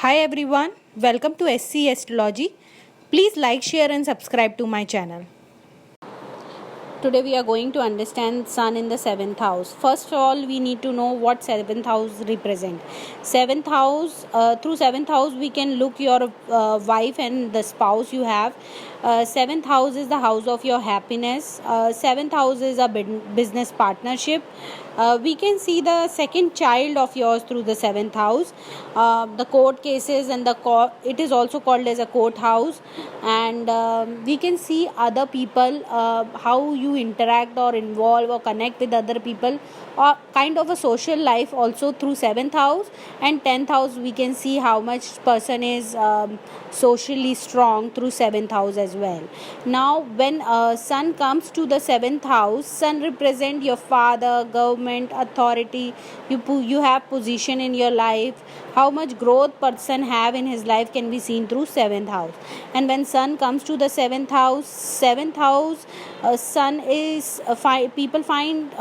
Hi everyone, welcome to SC Astrology. Please like, share and subscribe to my channel. Today we are going to understand Sun in the 7th house. First of all, we need to know what 7th house represent. 7th house, through 7th house we can look your wife and the spouse you have. 7th house is the house of your happiness. 7th house is a business partnership. We can see the second child of yours through the 7th house. The court cases and it is also called as a court house, and we can see other people, how you interact or involve or connect with other people, or kind of a social life also through 7th house. And 10th house we can see how much person is socially strong through 7th house as well. Now when Sun comes to the 7th house, Sun represent your father, government, authority. You have position in your life. How much growth person have in his life can be seen through 7th house. And when Sun comes to the 7th house, Sun is people find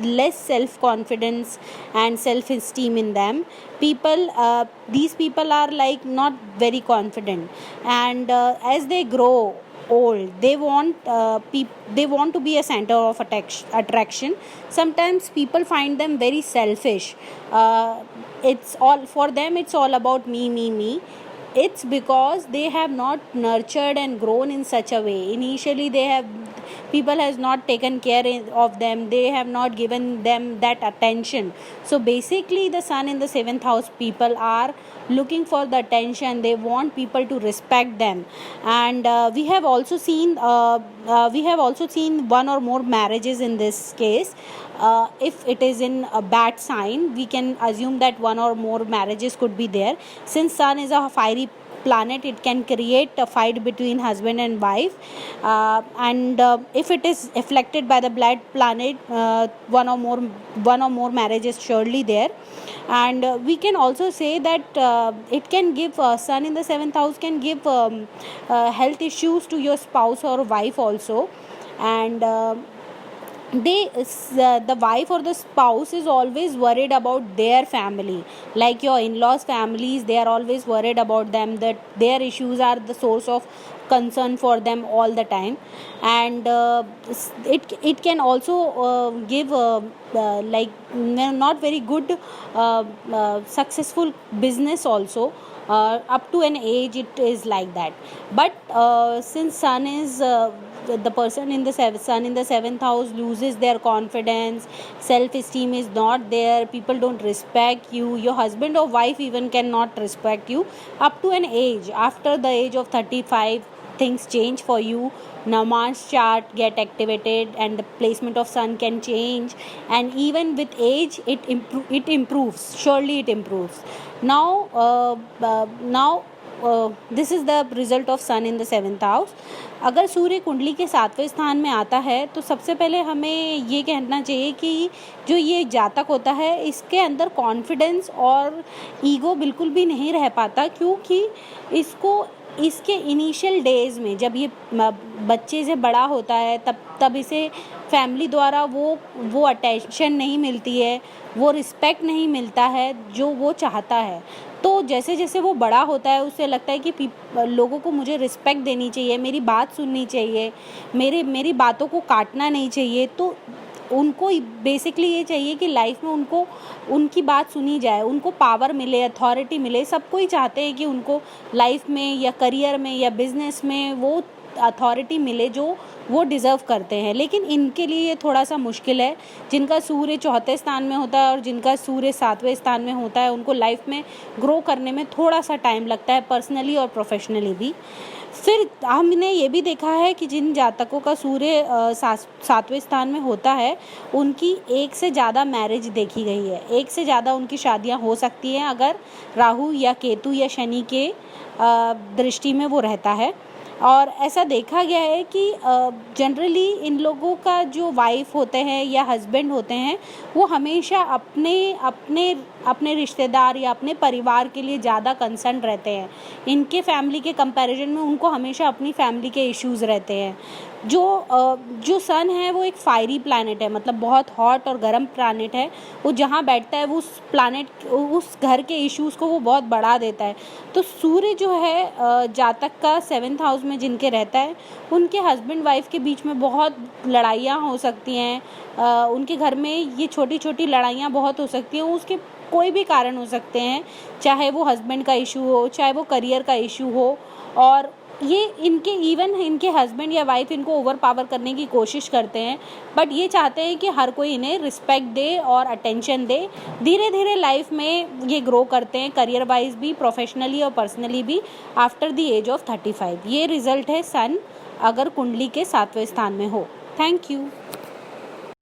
less self confidence and self esteem in them. These people are like not very confident, and as they grow old, they want to be a center of attraction. Sometimes people find them very selfish. It's all for them, it's all about me. It's because they have not nurtured and grown in such a way. Initially people has not taken care of them, they have not given them that attention. So basically the Sun in the 7th house people are looking for the attention. They want people to respect them. And we have also seen one or more marriages in this case. If it is in a bad sign, we can assume that one or more marriages could be there. Since Sun is a fiery planet, it can create a fight between husband and wife. And if it is afflicted by the blood planet, one or more marriages surely there. And we can also say that it can give Sun in the 7th house can give health issues to your spouse or wife also. And the wife or the spouse is always worried about their family, like your in-laws families. They are always worried about them, that their issues are the source of concern for them all the time. And it can also give like not very good successful business also. Up to an age it is like that. But since Sun is the person in the Sun in the 7th house loses their confidence, self-esteem is not there, people don't respect you, your husband or wife even cannot respect you up to an age. After the age of 35, things change for you. Naman's chart get activated and the placement of Sun can change, and even with age it improves. Surely it improves. Now this is the result of Sun in the 7th house. अगर सूर्य कुंडली के 7वें स्थान में आता है तो सबसे पहले हमें ये कहना चाहिए कि जो ये जातक होता है इसके अंदर कॉन्फिडेंस और ईगो बिल्कुल भी नहीं रह पाता, क्योंकि इसके इनिशियल डेज में जब ये बच्चे से बड़ा होता है तब इसे फैमिली द्वारा वो अटेंशन नहीं मिलती है, वो रिस्पेक्ट नहीं मिलता है जो वो चाहता है. तो जैसे जैसे वो बड़ा होता है उसे लगता है कि लोगों को मुझे रिस्पेक्ट देनी चाहिए, मेरी बात सुननी चाहिए, मेरी बातों को काटना नहीं चाहिए. तो उनको बेसिकली ये चाहिए कि लाइफ में उनको उनकी बात सुनी जाए, उनको पावर मिले, अथॉरिटी मिले. सब कोई चाहते हैं कि उनको लाइफ में या करियर में या बिजनेस में वो अथॉरिटी मिले जो वो डिज़र्व करते हैं. लेकिन इनके लिए ये थोड़ा सा मुश्किल है. जिनका सूर्य 4थे स्थान में होता है और जिनका सूर्य 7वें स्थान में होता है, उनको लाइफ में ग्रो करने में थोड़ा सा टाइम लगता है, पर्सनली और प्रोफेशनली भी. फिर हमने ये भी देखा है कि जिन जातकों का सूर्य 7वें स्थान में होता है उनकी एक से ज़्यादा मैरिज देखी गई है, एक से ज़्यादा उनकी शादियां हो सकती हैं अगर राहु या केतु या शनि के दृष्टि में वो रहता है. और ऐसा देखा गया है कि जनरली इन लोगों का जो वाइफ होते हैं या हस्बैंड होते हैं वो हमेशा अपने अपने रिश्तेदार या अपने परिवार के लिए ज़्यादा कंसर्न रहते हैं। इनके फैमिली के कंपैरिजन में उनको हमेशा अपनी फैमिली के इश्यूज़ रहते हैं। जो सन है वो एक फायरी प्लैनेट है, मतलब बहुत हॉट और गर्म प्लैनेट है। वो जहाँ बैठता है वो उस घर के इश्यूज़ को वो बहुत बढ़ा देता है। तो सूर्य जो है जातक का 7th हाउस में जिनके रहता है, उनके हस्बैंड वाइफ के बीच में बहुत लड़ाइयाँ हो सकती हैं। उनके घर में ये छोटी छोटी लड़ाइयाँ बहुत हो सकती हैं। उसके कोई भी कारण हो सकते हैं, चाहे वो हस्बैंड का इशू हो, चाहे वो करियर का इशू हो। और ये इनके हस्बैंड या वाइफ इनको ओवर पावर करने की कोशिश करते हैं, बट ये चाहते हैं कि हर कोई इन्हें रिस्पेक्ट दे और अटेंशन दे। धीरे धीरे लाइफ में ये ग्रो करते हैं, करियर वाइज भी, प्रोफेशनली और पर्सनली भी, आफ्टर द एज ऑफ 35। ये रिजल्ट है सन अगर कुंडली के 7वें स्थान में हो। Thank you.